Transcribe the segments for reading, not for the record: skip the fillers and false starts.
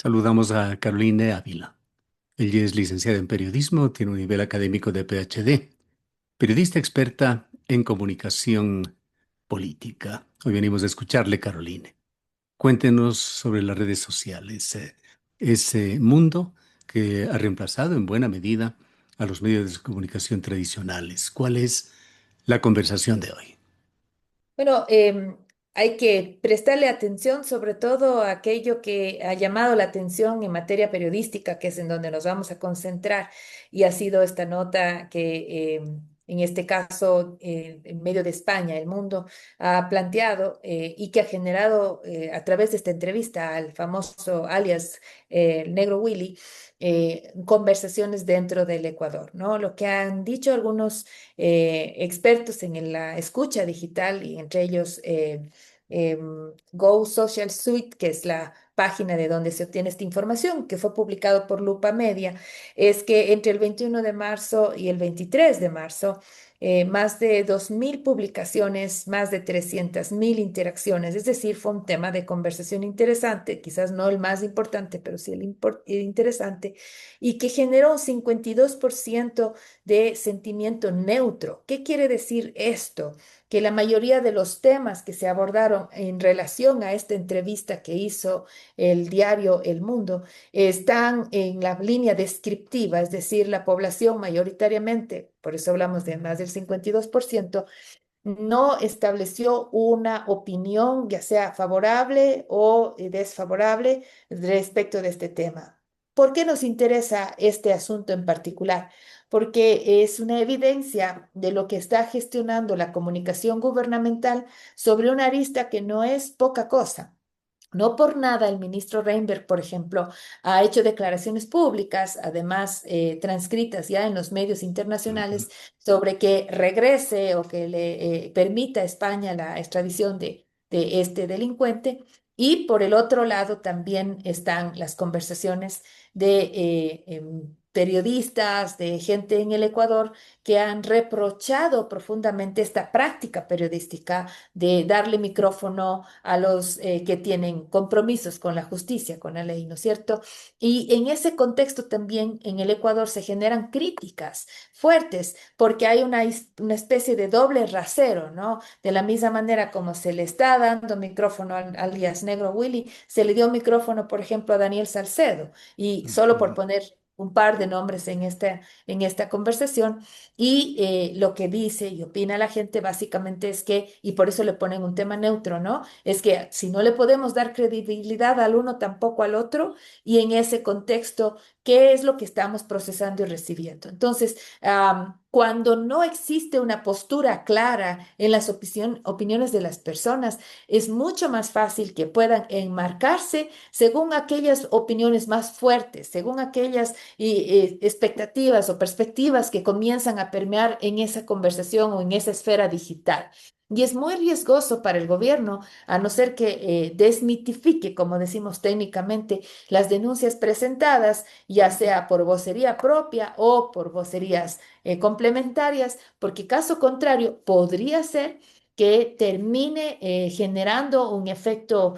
Saludamos a Caroline Ávila. Ella es licenciada en periodismo, tiene un nivel académico de PhD, periodista experta en comunicación política. Hoy venimos a escucharle, Caroline. Cuéntenos sobre las redes sociales, ese mundo que ha reemplazado en buena medida a los medios de comunicación tradicionales. ¿Cuál es la conversación de hoy? Bueno, hay que prestarle atención sobre todo a aquello que ha llamado la atención en materia periodística, que es en donde nos vamos a concentrar, y ha sido esta nota que en este caso, en medio de España, El Mundo, ha planteado y que ha generado a través de esta entrevista al famoso alias el Negro Willy, conversaciones dentro del Ecuador, ¿no? Lo que han dicho algunos expertos en la escucha digital y entre ellos Go Social Suite, que es la página de donde se obtiene esta información, que fue publicado por Lupa Media, es que entre el 21 de marzo y el 23 de marzo, más de 2.000 publicaciones, más de 300.000 interacciones, es decir, fue un tema de conversación interesante, quizás no el más importante, pero sí el interesante, y que generó un 52% de sentimiento neutro. ¿Qué quiere decir esto? Que la mayoría de los temas que se abordaron en relación a esta entrevista que hizo el diario El Mundo están en la línea descriptiva, es decir, la población mayoritariamente, por eso hablamos de más del 52%, no estableció una opinión, ya sea favorable o desfavorable, respecto de este tema. ¿Por qué nos interesa este asunto en particular? Porque es una evidencia de lo que está gestionando la comunicación gubernamental sobre una arista que no es poca cosa. No por nada el ministro Reinberg, por ejemplo, ha hecho declaraciones públicas, además transcritas ya en los medios Ujú. internacionales, sobre que regrese o que le permita a España la extradición de este delincuente. Y por el otro lado también están las conversaciones de periodistas, de gente en el Ecuador que han reprochado profundamente esta práctica periodística de darle micrófono a los que tienen compromisos con la justicia, con la ley, ¿no es cierto? Y en ese contexto también en el Ecuador se generan críticas fuertes porque hay una especie de doble rasero, ¿no? De la misma manera como se le está dando micrófono al alias Negro Willy, se le dio micrófono, por ejemplo, a Daniel Salcedo, y solo por Ujú. poner un par de nombres en esta conversación, y lo que dice y opina la gente básicamente es que, y por eso le ponen un tema neutro, ¿no? Es que si no le podemos dar credibilidad al uno, tampoco al otro, y en ese contexto, ¿qué es lo que estamos procesando y recibiendo? Entonces, cuando no existe una postura clara en las opiniones de las personas, es mucho más fácil que puedan enmarcarse según aquellas opiniones más fuertes, según aquellas expectativas o perspectivas que comienzan a permear en esa conversación o en esa esfera digital. Y es muy riesgoso para el gobierno, a no ser que desmitifique, como decimos técnicamente, las denuncias presentadas, ya sea por vocería propia o por vocerías complementarias, porque caso contrario podría ser que termine generando un efecto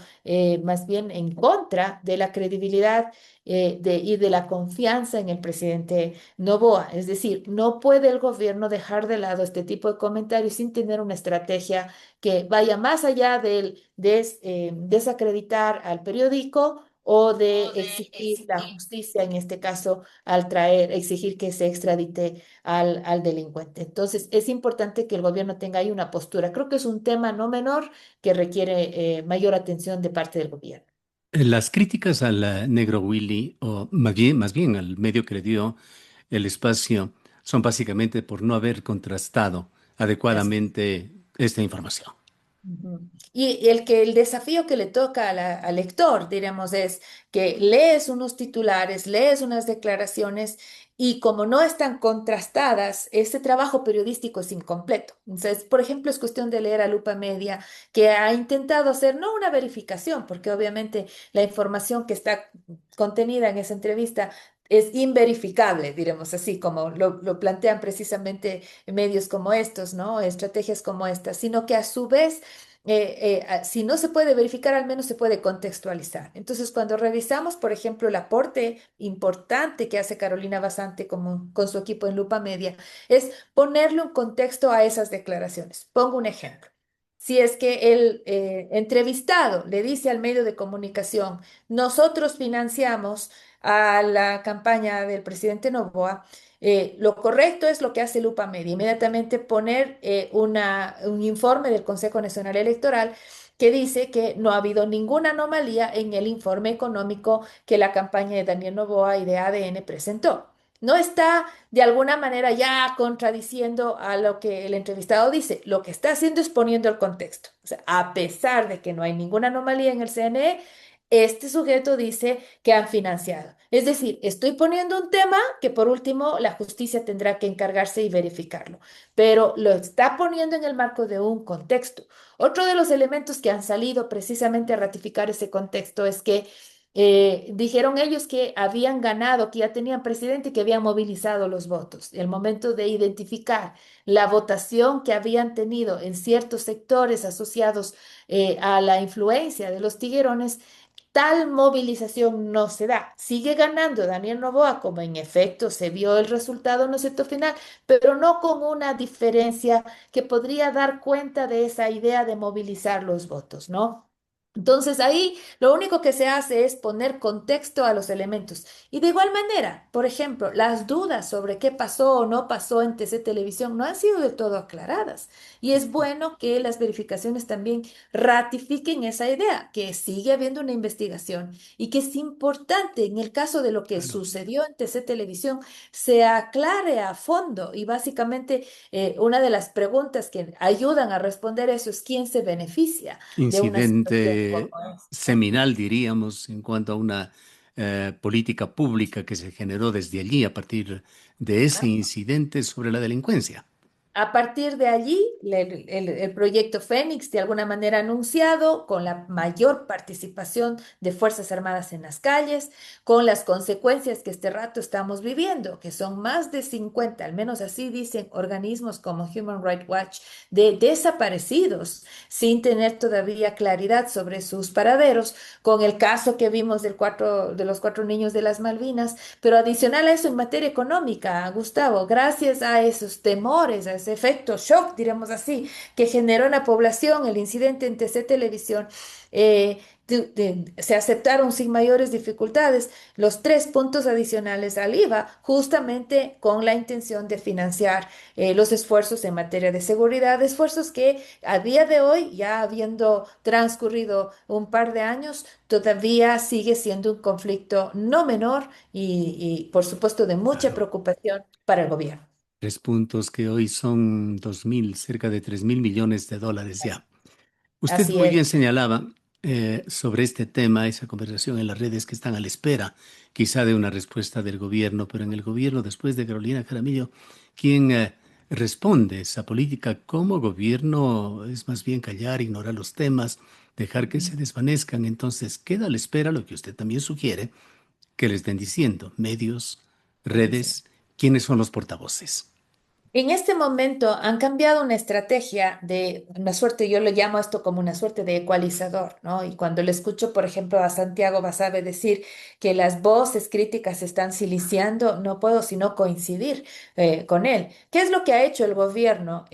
más bien en contra de la credibilidad y de la confianza en el presidente Noboa. Es decir, no puede el gobierno dejar de lado este tipo de comentarios sin tener una estrategia que vaya más allá del desacreditar al periódico o de exigir la justicia, en este caso, al exigir que se extradite al delincuente. Entonces, es importante que el gobierno tenga ahí una postura. Creo que es un tema no menor que requiere mayor atención de parte del gobierno. Las críticas al Negro Willy, o más bien al medio que le dio el espacio, son básicamente por no haber contrastado Así es. adecuadamente esta información. Ujú. Y el desafío que le toca al lector, diremos, es que lees unos titulares, lees unas declaraciones y como no están contrastadas, ese trabajo periodístico es incompleto. Entonces, por ejemplo, es cuestión de leer a Lupa Media, que ha intentado hacer no una verificación, porque obviamente la información que está contenida en esa entrevista es inverificable, diremos así, como lo plantean precisamente medios como estos, ¿no? Estrategias como estas, sino que a su vez si no se puede verificar, al menos se puede contextualizar. Entonces, cuando revisamos, por ejemplo, el aporte importante que hace Carolina Basante con su equipo en Lupa Media, es ponerle un contexto a esas declaraciones. Pongo un ejemplo. Si es que el entrevistado le dice al medio de comunicación, nosotros financiamos a la campaña del presidente Noboa, lo correcto es lo que hace Lupa Media, inmediatamente poner un informe del Consejo Nacional Electoral que dice que no ha habido ninguna anomalía en el informe económico que la campaña de Daniel Noboa y de ADN presentó. No está de alguna manera ya contradiciendo a lo que el entrevistado dice. Lo que está haciendo es poniendo el contexto. O sea, a pesar de que no hay ninguna anomalía en el CNE, este sujeto dice que han financiado. Es decir, estoy poniendo un tema que por último la justicia tendrá que encargarse y verificarlo, pero lo está poniendo en el marco de un contexto. Otro de los elementos que han salido precisamente a ratificar ese contexto es que dijeron ellos que habían ganado, que ya tenían presidente y que habían movilizado los votos. El momento de identificar la votación que habían tenido en ciertos sectores asociados a la influencia de los tiguerones, tal movilización no se da. Sigue ganando Daniel Noboa, como en efecto se vio el resultado en el sector final, pero no con una diferencia que podría dar cuenta de esa idea de movilizar los votos, ¿no? Entonces ahí lo único que se hace es poner contexto a los elementos. Y de igual manera, por ejemplo, las dudas sobre qué pasó o no pasó en TC Televisión no han sido del todo aclaradas. Y es bueno que las verificaciones también ratifiquen esa idea, que sigue habiendo una investigación y que es importante en el caso de lo que Claro. sucedió en TC Televisión, se aclare a fondo. Y básicamente una de las preguntas que ayudan a responder eso es quién se beneficia de una situación como Incidente esta. seminal, diríamos, en cuanto a una política pública que se generó desde allí a partir de ese incidente sobre la delincuencia. A partir de allí, el proyecto Fénix, de alguna manera anunciado, con la mayor participación de Fuerzas Armadas en las calles, con las consecuencias que este rato estamos viviendo, que son más de 50, al menos así dicen organismos como Human Rights Watch, de desaparecidos, sin tener todavía claridad sobre sus paraderos, con el caso que vimos de los cuatro niños de las Malvinas, pero adicional a eso en materia económica, Gustavo, gracias a esos temores, a ese efecto shock, diremos así, que generó en la población el incidente en TC Televisión, se aceptaron sin mayores dificultades los 3 puntos adicionales al IVA, justamente con la intención de financiar los esfuerzos en materia de seguridad, esfuerzos que a día de hoy, ya habiendo transcurrido un par de años, todavía sigue siendo un conflicto no menor y, por supuesto de mucha Claro. preocupación para el gobierno. 3 puntos que hoy son 2.000, cerca de 3.000 millones de dólares ya. Usted Así muy es. bien señalaba sobre este tema, esa conversación en las redes que están a la espera, quizá de una respuesta del gobierno, pero en el gobierno, después de Carolina Jaramillo, ¿quién responde esa política como gobierno? Es más bien callar, ignorar los temas, dejar que se desvanezcan. Entonces, queda a la espera lo que usted también sugiere, que les den diciendo, medios, Televisión. redes, quiénes son los portavoces. En este momento han cambiado una estrategia de una suerte, yo lo llamo esto como una suerte de ecualizador, ¿no? Y cuando le escucho, por ejemplo, a Santiago Basabe decir que las voces críticas se están siliciando, no puedo sino coincidir con él. ¿Qué es lo que ha hecho el gobierno?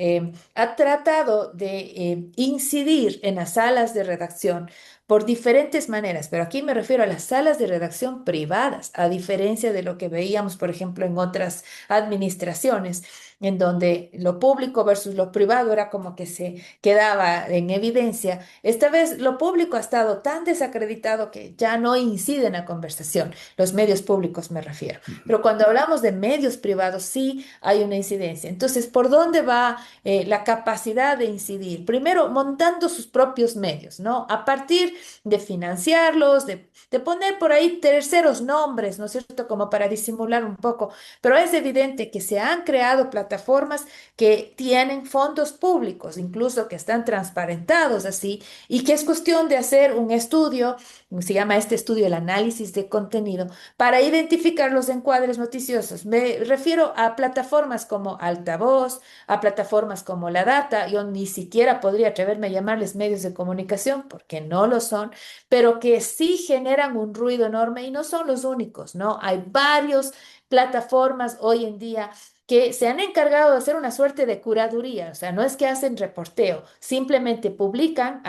Ha tratado de incidir en las salas de redacción por diferentes maneras, pero aquí me refiero a las salas de redacción privadas, a diferencia de lo que veíamos, por ejemplo, en otras administraciones en donde lo público versus lo privado era como que se quedaba en evidencia. Esta vez lo público ha estado tan desacreditado que ya no incide en la conversación, los medios públicos me refiero. Pero cuando hablamos de medios privados sí hay una incidencia. Entonces, ¿por dónde va la capacidad de incidir? Primero, montando sus propios medios, ¿no? A partir de financiarlos, de poner por ahí terceros nombres, ¿no es cierto? Como para disimular un poco, pero es evidente que se han creado plataformas plataformas que tienen fondos públicos, incluso que están transparentados así, y que es cuestión de hacer un estudio, se llama este estudio el análisis de contenido, para identificar los encuadres noticiosos. Me refiero a plataformas como Altavoz, a plataformas como La Data. Yo ni siquiera podría atreverme a llamarles medios de comunicación porque no lo son, pero que sí generan un ruido enorme y no son los únicos, ¿no? Hay varios plataformas hoy en día que se han encargado de hacer una suerte de curaduría, o sea, no es que hacen reporteo, simplemente publican,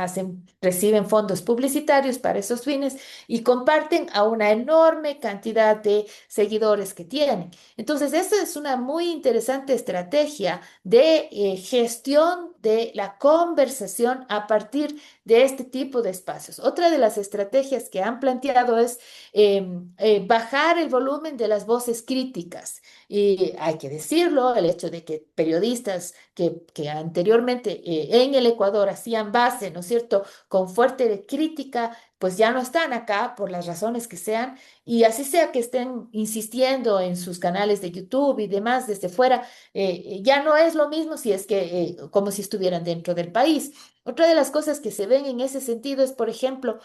reciben fondos publicitarios para esos fines y comparten a una enorme cantidad de seguidores que tienen. Entonces, esa es una muy interesante estrategia de gestión de la conversación a partir de este tipo de espacios. Otra de las estrategias que han planteado es bajar el volumen de las voces críticas. Y hay que decirlo, el hecho de que periodistas que anteriormente en el Ecuador hacían base, ¿no es cierto?, con fuerte crítica, pues ya no están acá por las razones que sean, y así sea que estén insistiendo en sus canales de YouTube y demás desde fuera, ya no es lo mismo si es que como si estuvieran dentro del país. Otra de las cosas que se ven en ese sentido es, por ejemplo,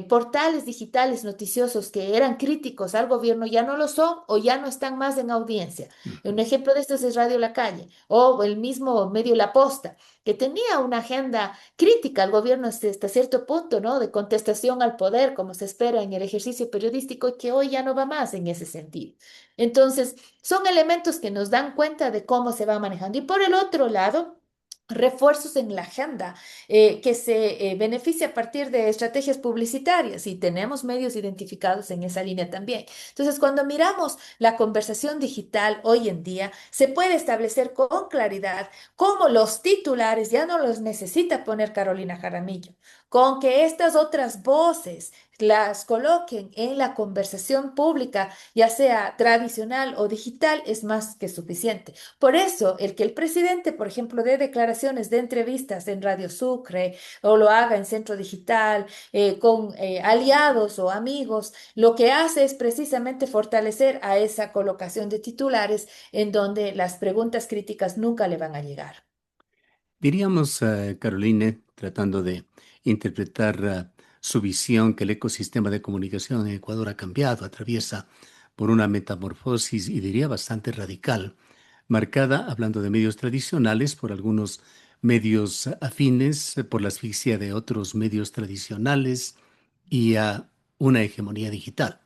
portales digitales noticiosos que eran críticos al gobierno ya no lo son o ya no están más en audiencia. Un ejemplo de esto es Radio La Calle o el mismo medio La Posta, que tenía una agenda crítica al gobierno hasta cierto punto, ¿no? De contestación al poder, como se espera en el ejercicio periodístico, y que hoy ya no va más en ese sentido. Entonces, son elementos que nos dan cuenta de cómo se va manejando. Y por el otro lado, refuerzos en la agenda que se beneficia a partir de estrategias publicitarias y tenemos medios identificados en esa línea también. Entonces, cuando miramos la conversación digital hoy en día, se puede establecer con claridad cómo los titulares ya no los necesita poner Carolina Jaramillo, con que estas otras voces las coloquen en la conversación pública, ya sea tradicional o digital, es más que suficiente. Por eso, el que el presidente, por ejemplo, dé declaraciones de entrevistas en Radio Sucre o lo haga en Centro Digital con aliados o amigos, lo que hace es precisamente fortalecer a esa colocación de titulares en donde las preguntas críticas nunca le van a llegar. Diríamos, Caroline, tratando de interpretar su visión, que el ecosistema de comunicación en Ecuador ha cambiado, atraviesa por una metamorfosis, y diría bastante radical, marcada, hablando de medios tradicionales, por algunos medios afines, por la asfixia de otros medios tradicionales y a una hegemonía digital.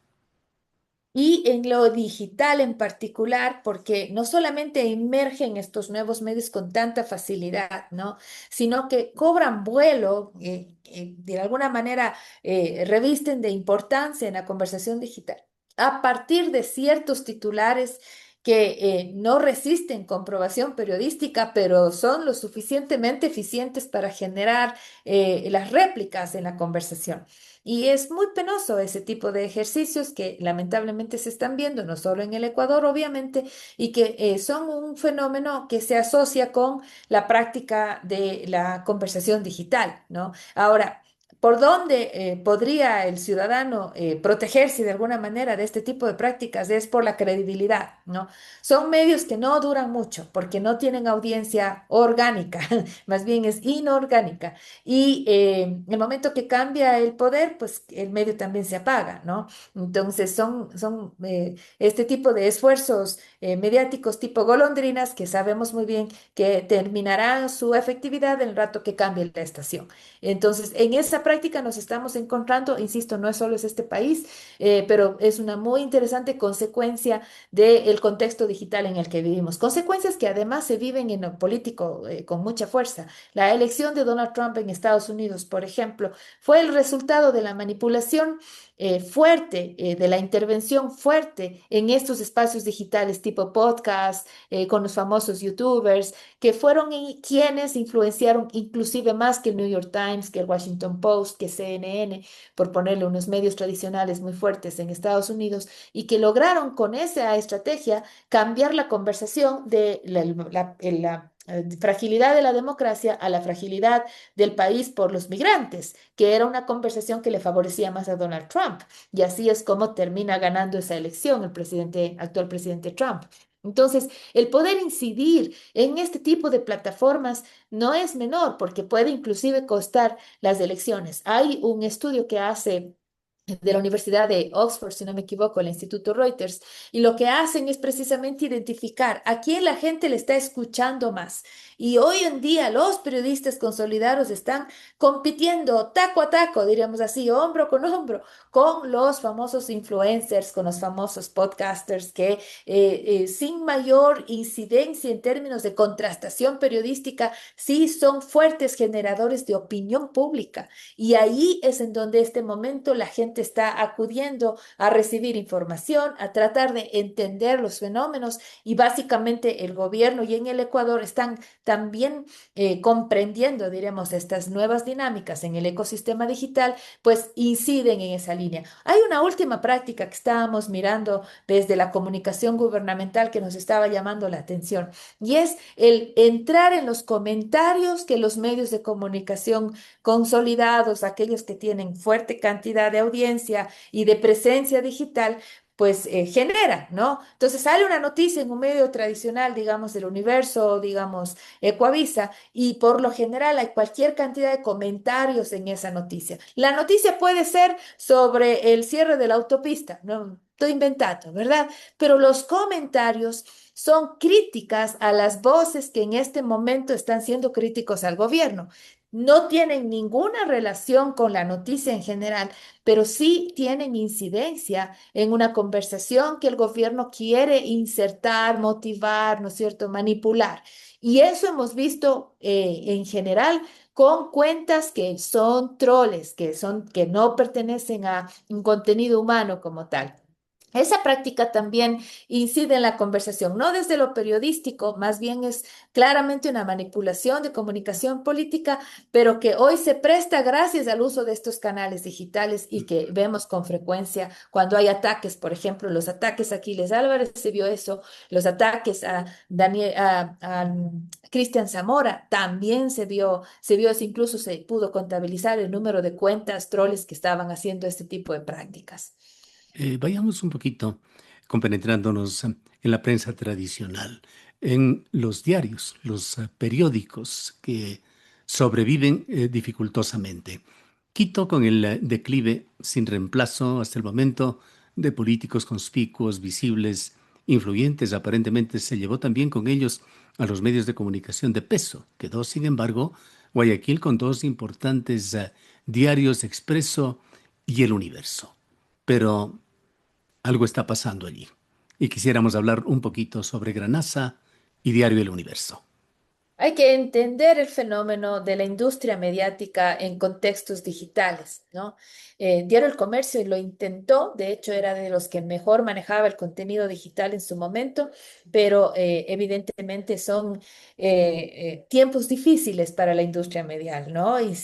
Y en lo digital en particular, porque no solamente emergen estos nuevos medios con tanta facilidad, ¿no? Sino que cobran vuelo, de alguna manera revisten de importancia en la conversación digital a partir de ciertos titulares que no resisten comprobación periodística, pero son lo suficientemente eficientes para generar las réplicas en la conversación. Y es muy penoso ese tipo de ejercicios que lamentablemente se están viendo, no solo en el Ecuador, obviamente, y que son un fenómeno que se asocia con la práctica de la conversación digital, ¿no? Ahora, ¿por dónde podría el ciudadano protegerse de alguna manera de este tipo de prácticas? Es por la credibilidad, ¿no? Son medios que no duran mucho porque no tienen audiencia orgánica, más bien es inorgánica. Y el momento que cambia el poder, pues el medio también se apaga, ¿no? Entonces son este tipo de esfuerzos mediáticos tipo golondrinas que sabemos muy bien que terminarán su efectividad en el rato que cambie la estación. Entonces, en esa práctica nos estamos encontrando, insisto, no es solo es este país, pero es una muy interesante consecuencia del contexto digital en el que vivimos. Consecuencias que además se viven en lo político con mucha fuerza. La elección de Donald Trump en Estados Unidos, por ejemplo, fue el resultado de la manipulación fuerte, de la intervención fuerte en estos espacios digitales tipo podcast, con los famosos youtubers, que fueron quienes influenciaron inclusive más que el New York Times, que el Washington Post, que CNN, por ponerle unos medios tradicionales muy fuertes en Estados Unidos, y que lograron con esa estrategia cambiar la conversación de fragilidad de la democracia a la fragilidad del país por los migrantes, que era una conversación que le favorecía más a Donald Trump. Y así es como termina ganando esa elección el presidente, actual presidente Trump. Entonces, el poder incidir en este tipo de plataformas no es menor porque puede inclusive costar las elecciones. Hay un estudio que hace de la Universidad de Oxford, si no me equivoco, el Instituto Reuters, y lo que hacen es precisamente identificar a quién la gente le está escuchando más. Y hoy en día los periodistas consolidados están compitiendo taco a taco, diríamos así, hombro con hombro, con los famosos influencers, con los famosos podcasters que sin mayor incidencia en términos de contrastación periodística, sí son fuertes generadores de opinión pública. Y ahí es en donde este momento la gente está acudiendo a recibir información, a tratar de entender los fenómenos y básicamente el gobierno y en el Ecuador están también comprendiendo, diremos, estas nuevas dinámicas en el ecosistema digital, pues inciden en esa línea. Hay una última práctica que estábamos mirando desde la comunicación gubernamental que nos estaba llamando la atención y es el entrar en los comentarios que los medios de comunicación consolidados, aquellos que tienen fuerte cantidad de audiencia y de presencia digital, pues genera, ¿no? Entonces sale una noticia en un medio tradicional, digamos, del Universo, digamos, Ecuavisa, y por lo general hay cualquier cantidad de comentarios en esa noticia. La noticia puede ser sobre el cierre de la autopista, no estoy inventando, ¿verdad? Pero los comentarios son críticas a las voces que en este momento están siendo críticos al gobierno. No tienen ninguna relación con la noticia en general, pero sí tienen incidencia en una conversación que el gobierno quiere insertar, motivar, ¿no es cierto?, manipular. Y eso hemos visto en general con cuentas que son troles, que no pertenecen a un contenido humano como tal. Esa práctica también incide en la conversación, no desde lo periodístico, más bien es claramente una manipulación de comunicación política, pero que hoy se presta gracias al uso de estos canales digitales y que vemos con frecuencia cuando hay ataques, por ejemplo, los ataques a Aquiles Álvarez, se vio eso, los ataques a Daniel, a Cristian Zamora, también se vio eso, incluso se pudo contabilizar el número de cuentas troles que estaban haciendo este tipo de prácticas. Vayamos un poquito compenetrándonos en la prensa tradicional, en los diarios, los periódicos que sobreviven dificultosamente. Quito con el declive sin reemplazo hasta el momento de políticos conspicuos, visibles, influyentes, aparentemente se llevó también con ellos a los medios de comunicación de peso. Quedó, sin embargo, Guayaquil con dos importantes diarios, Expreso y El Universo. Pero algo está pasando allí. Y quisiéramos hablar un poquito sobre Granasa y Diario El Universo. Hay que entender el fenómeno de la industria mediática en contextos digitales, ¿no? Diario El Comercio lo intentó, de hecho era de los que mejor manejaba el contenido digital en su momento, pero evidentemente son tiempos difíciles para la industria medial, ¿no? Y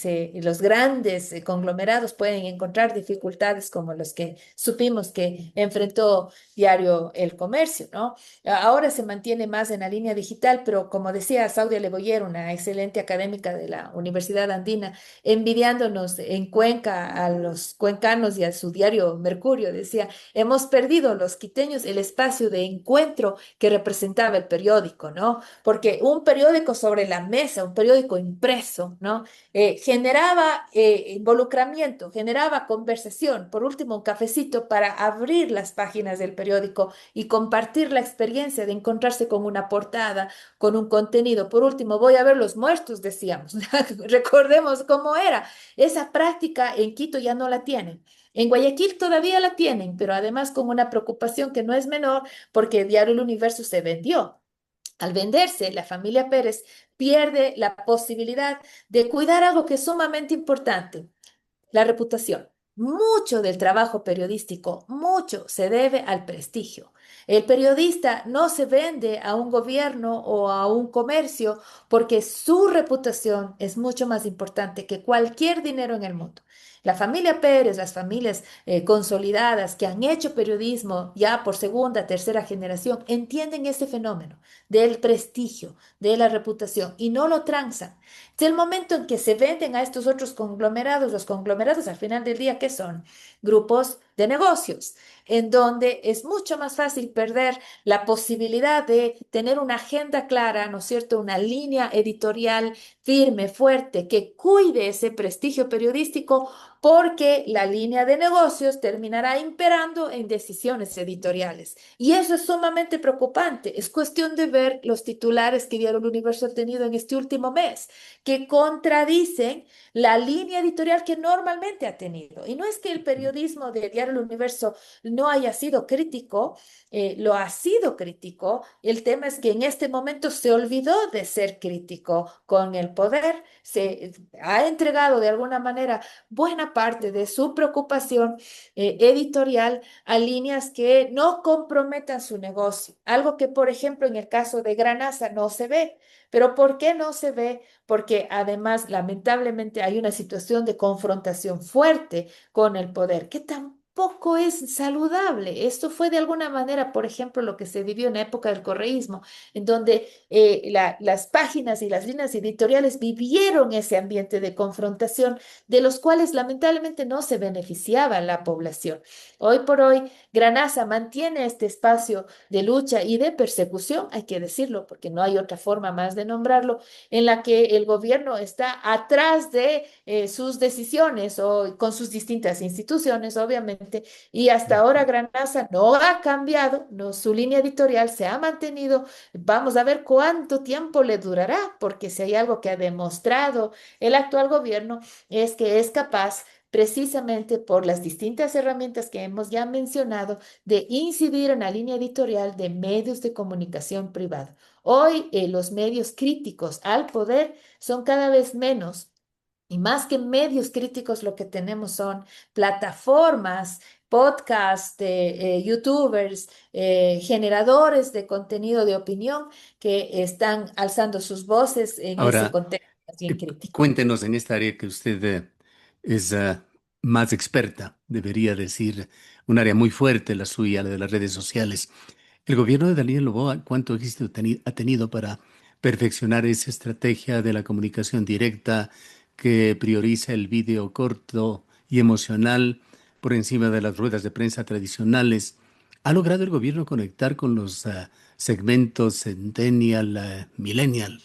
los grandes conglomerados pueden encontrar dificultades como los que supimos que enfrentó Diario El Comercio, ¿no? Ahora se mantiene más en la línea digital, pero como decía Saudia Leboyer, una excelente académica de la Universidad Andina, envidiándonos en Cuenca a los cuencanos y a su diario Mercurio, decía, hemos perdido los quiteños el espacio de encuentro que representaba el periódico, ¿no? Porque un periódico sobre la mesa, un periódico impreso, ¿no? Generaba involucramiento, generaba conversación, por último, un cafecito para abrir las páginas del periódico y compartir la experiencia de encontrarse con una portada, con un contenido. Por último, voy a ver los muertos, decíamos. Recordemos cómo era. Esa práctica en Quito ya no la tienen. En Guayaquil todavía la tienen, pero además con una preocupación que no es menor porque Diario El Universo se vendió. Al venderse, la familia Pérez pierde la posibilidad de cuidar algo que es sumamente importante, la reputación. Mucho del trabajo periodístico, mucho se debe al prestigio. El periodista no se vende a un gobierno o a un comercio porque su reputación es mucho más importante que cualquier dinero en el mundo. La familia Pérez, las familias consolidadas que han hecho periodismo ya por segunda, tercera generación, entienden este fenómeno del prestigio, de la reputación y no lo transan. Es el momento en que se venden a estos otros conglomerados, los conglomerados al final del día, ¿qué son? Grupos de negocios, en donde es mucho más fácil perder la posibilidad de tener una agenda clara, ¿no es cierto? Una línea editorial firme, fuerte, que cuide ese prestigio periodístico, porque la línea de negocios terminará imperando en decisiones editoriales. Y eso es sumamente preocupante. Es cuestión de ver los titulares que Diario El Universo ha tenido en este último mes, que contradicen la línea editorial que normalmente ha tenido. Y no es que el periodismo de Diario El Universo no haya sido crítico, lo ha sido crítico. El tema es que en este momento se olvidó de ser crítico con el poder, se ha entregado de alguna manera buena parte de su preocupación editorial a líneas que no comprometan su negocio. Algo que, por ejemplo, en el caso de Granasa no se ve. Pero ¿por qué no se ve? Porque además, lamentablemente, hay una situación de confrontación fuerte con el poder, que tampoco es saludable. Esto fue de alguna manera, por ejemplo, lo que se vivió en la época del correísmo, en donde las páginas y las líneas editoriales vivieron ese ambiente de confrontación, de los cuales lamentablemente no se beneficiaba la población. Hoy por hoy, Granasa mantiene este espacio de lucha y de persecución, hay que decirlo, porque no hay otra forma más de nombrarlo, en la que el gobierno está atrás de sus decisiones o con sus distintas instituciones, obviamente, y hasta ahora Granasa no ha cambiado, no, su línea editorial se ha mantenido. Vamos a ver cuánto tiempo le durará, porque si hay algo que ha demostrado el actual gobierno es que es capaz, precisamente por las distintas herramientas que hemos ya mencionado, de incidir en la línea editorial de medios de comunicación privada. Hoy los medios críticos al poder son cada vez menos. Y más que medios críticos, lo que tenemos son plataformas, podcasts, youtubers, generadores de contenido de opinión que están alzando sus voces en ese Ahora, contexto bien crítico. cuéntenos en esta área que usted es más experta, debería decir, un área muy fuerte la suya, la de las redes sociales. El gobierno de Daniel Noboa, ¿cuánto éxito ha tenido para perfeccionar esa estrategia de la comunicación directa que prioriza el vídeo corto y emocional por encima de las ruedas de prensa tradicionales? ¿Ha logrado el gobierno conectar con los segmentos centennial, millennial?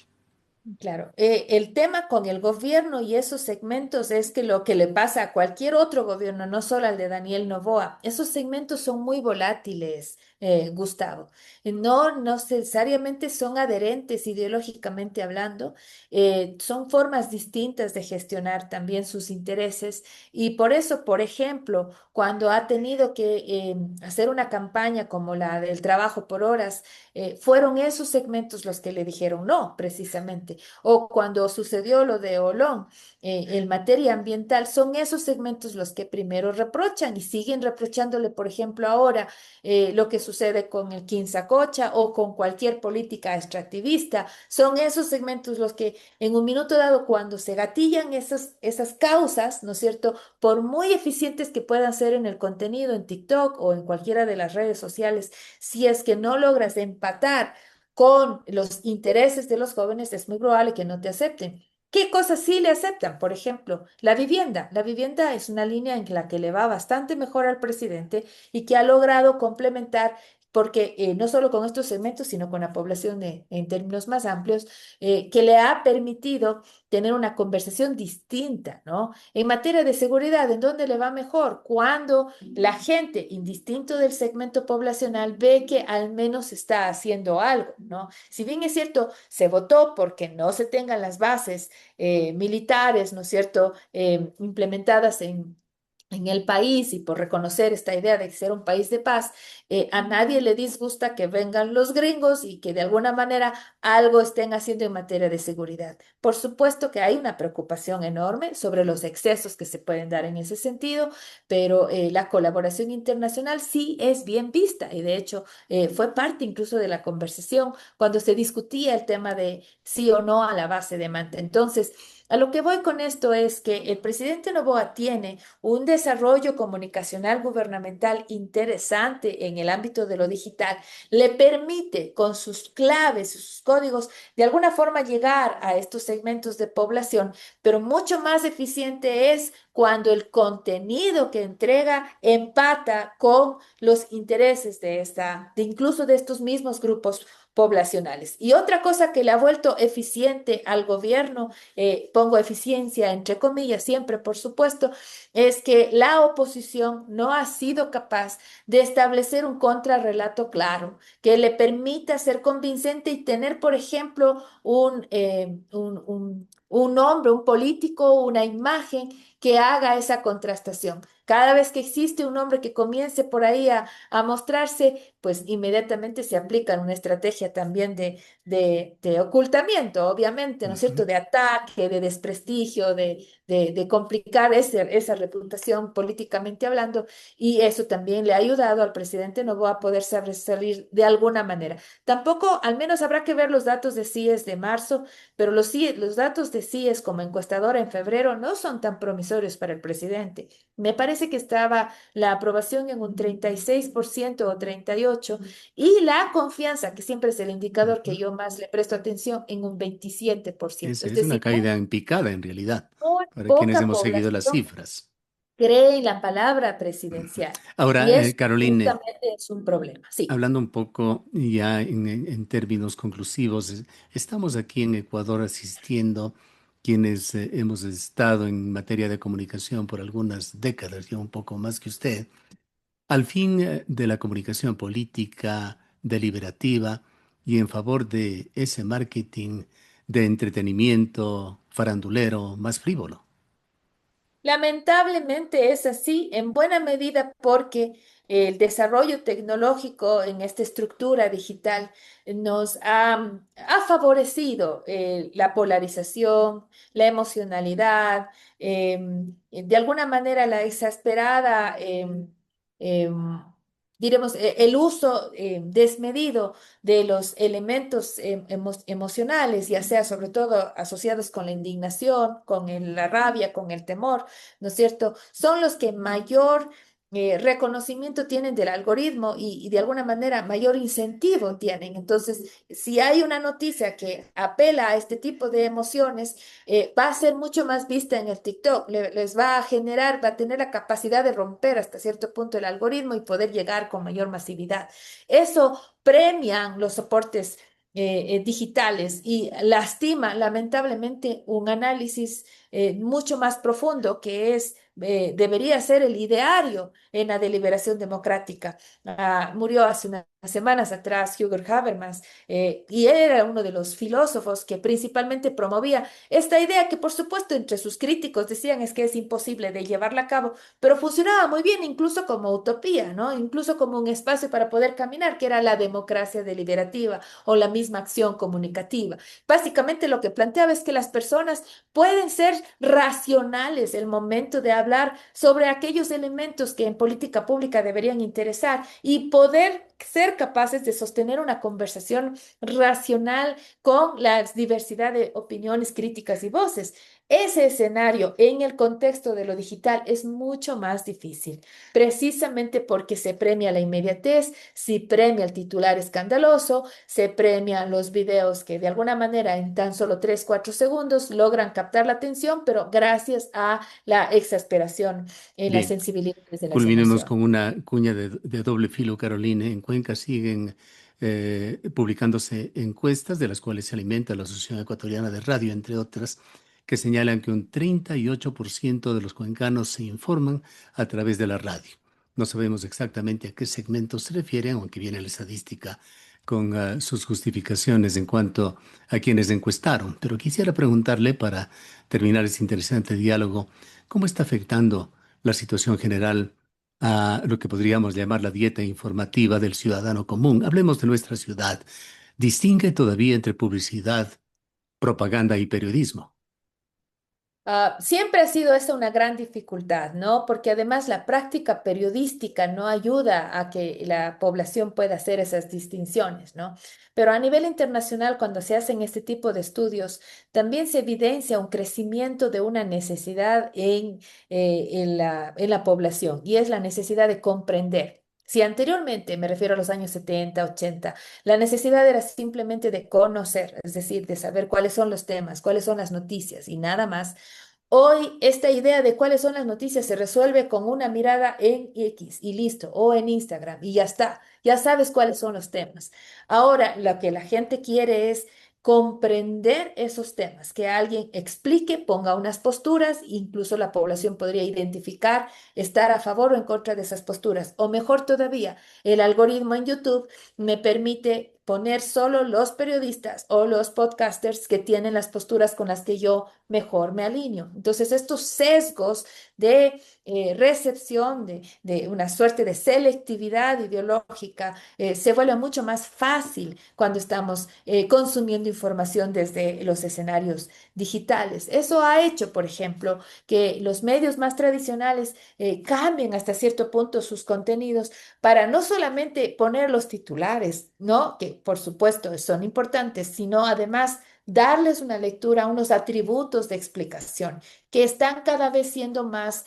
Claro, el tema con el gobierno y esos segmentos es que lo que le pasa a cualquier otro gobierno, no solo al de Daniel Noboa, esos segmentos son muy volátiles, Gustavo. No necesariamente son adherentes ideológicamente hablando, son formas distintas de gestionar también sus intereses y por eso, por ejemplo, cuando ha tenido que hacer una campaña como la del trabajo por horas, fueron esos segmentos los que le dijeron no, precisamente. O cuando sucedió lo de Olón, en materia ambiental, son esos segmentos los que primero reprochan y siguen reprochándole, por ejemplo, ahora lo que sucede con el Quinzacocha o con cualquier política extractivista. Son esos segmentos los que en un minuto dado, cuando se gatillan esas causas, ¿no es cierto? Por muy eficientes que puedan ser en el contenido, en TikTok o en cualquiera de las redes sociales, si es que no logras empatar con los intereses de los jóvenes, es muy probable que no te acepten. ¿Qué cosas sí le aceptan? Por ejemplo, la vivienda. La vivienda es una línea en la que le va bastante mejor al presidente y que ha logrado complementar, porque no solo con estos segmentos, sino con la población en términos más amplios, que le ha permitido tener una conversación distinta, ¿no? En materia de seguridad, ¿en dónde le va mejor? Cuando la gente, indistinto del segmento poblacional, ve que al menos está haciendo algo, ¿no? Si bien es cierto, se votó porque no se tengan las bases militares, ¿no es cierto?, implementadas en el país y por reconocer esta idea de ser un país de paz, a nadie le disgusta que vengan los gringos y que de alguna manera algo estén haciendo en materia de seguridad. Por supuesto que hay una preocupación enorme sobre los excesos que se pueden dar en ese sentido, pero la colaboración internacional sí es bien vista y de hecho fue parte incluso de la conversación cuando se discutía el tema de sí o no a la base de Manta. Entonces, A lo que voy con esto es que el presidente Noboa tiene un desarrollo comunicacional gubernamental interesante en el ámbito de lo digital. Le permite con sus claves, sus códigos, de alguna forma llegar a estos segmentos de población, pero mucho más eficiente es cuando el contenido que entrega empata con los intereses de incluso de estos mismos grupos poblacionales. Y otra cosa que le ha vuelto eficiente al gobierno, pongo eficiencia entre comillas siempre, por supuesto, es que la oposición no ha sido capaz de establecer un contrarrelato claro que le permita ser convincente y tener, por ejemplo, un nombre, un político, una imagen que haga esa contrastación. Cada vez que existe un hombre que comience por ahí a mostrarse, pues inmediatamente se aplica una estrategia también de ocultamiento, obviamente, ¿no es Ujú. cierto? De ataque, de desprestigio, de complicar esa reputación políticamente hablando, y eso también le ha ayudado al presidente Noboa a poder salir de alguna manera. Tampoco, al menos habrá que ver los datos de CIES de marzo, pero los datos de CIES como encuestadora en febrero no son tan promisorios para el presidente. Me parece que estaba la aprobación en un 36% o 38%, y la confianza, que siempre es el indicador que Ujú. yo más le presto atención, en un 27%. Es Es una decir, caída en picada en realidad, muy para quienes poca hemos seguido las población cifras. cree en la palabra presidencial. Y Ahora, eso Caroline, justamente es un problema. Sí. hablando un poco ya en términos conclusivos, estamos aquí en Ecuador asistiendo, quienes hemos estado en materia de comunicación por algunas décadas, ya un poco más que usted, al fin de la comunicación política, deliberativa y en favor de ese marketing de entretenimiento farandulero más frívolo. Lamentablemente es así, en buena medida porque el desarrollo tecnológico en esta estructura digital ha favorecido la polarización, la emocionalidad, de alguna manera la exasperada, diremos, el uso desmedido de los elementos emocionales, ya sea sobre todo asociados con la indignación, con la rabia, con el temor, ¿no es cierto? Son los que mayor reconocimiento tienen del algoritmo y de alguna manera mayor incentivo tienen. Entonces, si hay una noticia que apela a este tipo de emociones, va a ser mucho más vista en el TikTok, les va a generar, va a tener la capacidad de romper hasta cierto punto el algoritmo y poder llegar con mayor masividad. Eso premian los soportes digitales y lastima lamentablemente un análisis mucho más profundo que debería ser el ideario en la deliberación democrática. Murió hace unas semanas atrás Hugo Habermas, y él era uno de los filósofos que principalmente promovía esta idea que por supuesto entre sus críticos decían es que es imposible de llevarla a cabo, pero funcionaba muy bien incluso como utopía, ¿no? Incluso como un espacio para poder caminar, que era la democracia deliberativa o la misma acción comunicativa. Básicamente lo que planteaba es que las personas pueden ser racionales el momento de hablar sobre aquellos elementos que en política pública deberían interesar y poder ser capaces de sostener una conversación racional con la diversidad de opiniones, críticas y voces. Ese escenario en el contexto de lo digital es mucho más difícil, precisamente porque se premia la inmediatez, se premia el titular escandaloso, se premian los videos que de alguna manera en tan solo 3 4 segundos logran captar la atención, pero gracias a la exasperación en las Bien, sensibilidades de las culminemos emociones. con una cuña de doble filo, Caroline. En Cuenca siguen publicándose encuestas de las cuales se alimenta la Asociación Ecuatoriana de Radio, entre otras, que señalan que un 38% de los cuencanos se informan a través de la radio. No sabemos exactamente a qué segmentos se refieren, aunque viene la estadística con sus justificaciones en cuanto a quienes encuestaron. Pero quisiera preguntarle, para terminar este interesante diálogo, ¿cómo está afectando la situación general a lo que podríamos llamar la dieta informativa del ciudadano común? Hablemos de nuestra ciudad. ¿Distingue todavía entre publicidad, propaganda y periodismo? Siempre ha sido esa una gran dificultad, ¿no? Porque además la práctica periodística no ayuda a que la población pueda hacer esas distinciones, ¿no? Pero a nivel internacional, cuando se hacen este tipo de estudios, también se evidencia un crecimiento de una necesidad en la población y es la necesidad de comprender. Si anteriormente, me refiero a los años 70, 80, la necesidad era simplemente de conocer, es decir, de saber cuáles son los temas, cuáles son las noticias y nada más. Hoy esta idea de cuáles son las noticias se resuelve con una mirada en X y listo, o en Instagram y ya está, ya sabes cuáles son los temas. Ahora lo que la gente quiere es comprender esos temas, que alguien explique, ponga unas posturas, incluso la población podría identificar, estar a favor o en contra de esas posturas. O mejor todavía, el algoritmo en YouTube me permite poner solo los periodistas o los podcasters que tienen las posturas con las que yo mejor me alineo. Entonces, estos sesgos de recepción, de una suerte de selectividad ideológica, se vuelve mucho más fácil cuando estamos consumiendo información desde los escenarios digitales. Eso ha hecho, por ejemplo, que los medios más tradicionales cambien hasta cierto punto sus contenidos para no solamente poner los titulares, ¿no? Que por supuesto son importantes, sino además darles una lectura, unos atributos de explicación que están cada vez siendo más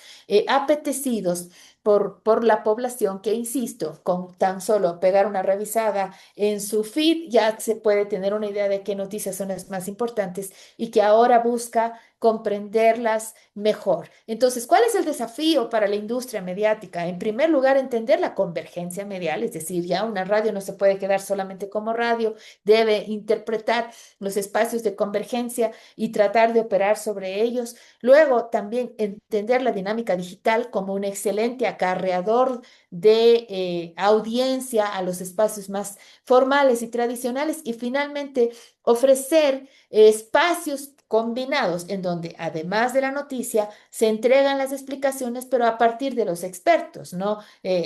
apetecidos por la población que, insisto, con tan solo pegar una revisada en su feed ya se puede tener una idea de qué noticias son las más importantes y que ahora busca comprenderlas mejor. Entonces, ¿cuál es el desafío para la industria mediática? En primer lugar, entender la convergencia medial, es decir, ya una radio no se puede quedar solamente como radio, debe interpretar los espacios de convergencia y tratar de operar sobre ellos. Luego, también entender la dinámica digital como un excelente acarreador de audiencia a los espacios más formales y tradicionales. Y finalmente, ofrecer espacios combinados en donde además de la noticia se entregan las explicaciones, pero a partir de los expertos, ¿no?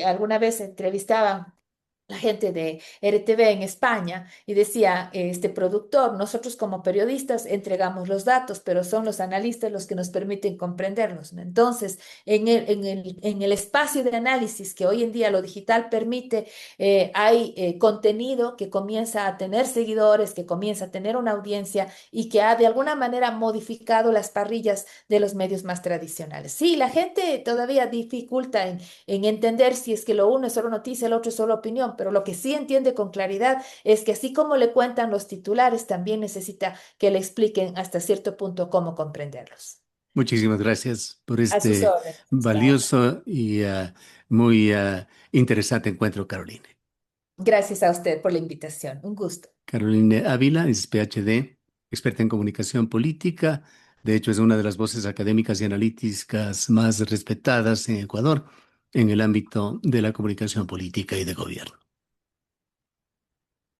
Alguna vez entrevistaban la gente de RTV en España y decía, este productor, nosotros como periodistas entregamos los datos, pero son los analistas los que nos permiten comprenderlos, ¿no? Entonces, en el espacio de análisis que hoy en día lo digital permite, hay contenido que comienza a tener seguidores, que comienza a tener una audiencia y que ha de alguna manera modificado las parrillas de los medios más tradicionales. Sí, la gente todavía dificulta en entender si es que lo uno es solo noticia, el otro es solo opinión, pero lo que sí entiende con claridad es que así como le cuentan los titulares, también necesita que le expliquen hasta cierto punto cómo comprenderlos. Muchísimas gracias por A sus este órdenes, Gustavo. valioso y muy interesante encuentro, Caroline. Gracias a usted por la invitación. Un gusto. Caroline Ávila es PhD, experta en comunicación política. De hecho, es una de las voces académicas y analíticas más respetadas en Ecuador en el ámbito de la comunicación política y de gobierno.